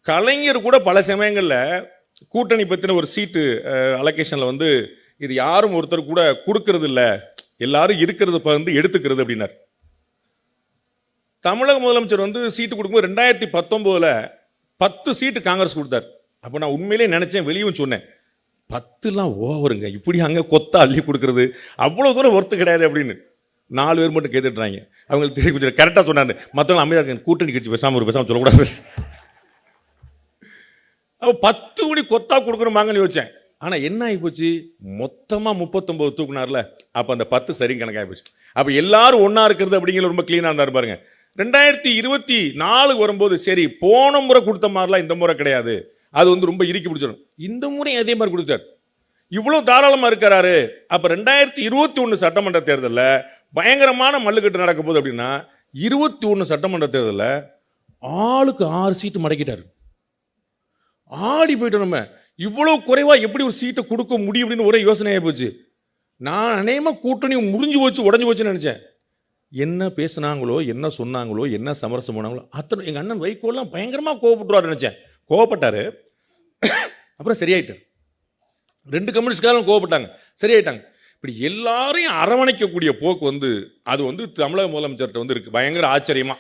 கலைஞர் கூட பல சமயங்களில் கூட்டணி பற்றின ஒரு சீட்டு அலோகேஷனில் வந்து இது யாரும் ஒருத்தர் கூட கொடுக்கறது இல்லை, எல்லாரும் இருக்கிறது வந்து எடுத்துக்கிறது அப்படின்னார். தமிழக முதலமைச்சர் வந்து சீட்டு கொடுக்கும்போது 2019 10 சீட்டு காங்கிரஸ் கொடுத்தார். அப்போ நான் உண்மையிலே நினைச்சேன், வெளியும் சொன்னேன், 10லாம் ஓவருங்க, இப்படி அங்கே கொத்தா அள்ளி கொடுக்கறது அவ்வளோ தூரம் ஒர்த்து கிடையாது அப்படின்னு. 4 பேர் மட்டும் கேட்டுட்டுறாங்க. அவங்களுக்கு தெரியும், கொஞ்சம் கரெக்டாக சொன்னாங்க, மற்றவங்க அமைதியாக இருக்காங்க, கூட்டணி கட்சி பேசாமல் சொல்லக்கூடாது. அப்போ 10 கோடி கொத்தா கொடுக்குறோமாங்கன்னு யோசிச்சேன். ஆனால் என்ன ஆகி போச்சு, மொத்தமாக 39 தூக்குனார்ல, அப்போ அந்த 10 சரி கணக்காகி போச்சு. அப்போ எல்லாரும் ஒன்றா இருக்கிறது அப்படிங்கிற ரொம்ப கிளீனாக இருந்தார் பாருங்க. 2024 வரும்போது சரி, போன முறை கொடுத்த மாதிரிலாம் இந்த முறை கிடையாது, அது வந்து ரொம்ப இறுக்கி பிடிச்சிடும். இந்த முறை அதே மாதிரி கொடுத்தார். இவ்வளோ தாராளமாக இருக்கிறாரு. அப்போ 2021 சட்டமன்ற தேர்தலில் பயங்கரமான மல்லுக்கட்டு நடக்க போகுது அப்படின்னா, 21 சட்டமன்ற தேர்தலில் ஆளுக்கு 6 சீட்டு மடக்கிட்டார். ஆடி போயிட்டோம். நம்ம இவ்வளோ குறைவாக எப்படி ஒரு சீட்டை கொடுக்க முடியும் அப்படின்னு ஒரே யோசனையாக போச்சு. நான் அநேகமாக கூட்டணி முடிஞ்சு போச்சு, உடஞ்சி போச்சுன்னு நினச்சேன். என்ன பேசுனாங்களோ, என்ன சொன்னாங்களோ, என்ன சமரசம் பண்ணாங்களோ அத்தனை எங்கள் அண்ணன் வைகோலாம் பயங்கரமாக கோவப்பட்டுருவார் நினச்சேன். கோவப்பட்டார். அப்புறம் சரியாயிட்டார். 2 கம்யூனிஸ்ட்காரங்களும் கோவப்பட்டாங்க, சரியாயிட்டாங்க. இப்படி எல்லாரையும் அரவணைக்கக்கூடிய போக்கு வந்து அது வந்து தமிழக முதலமைச்சர்கிட்ட வந்து இருக்கு, பயங்கர ஆச்சரியமா.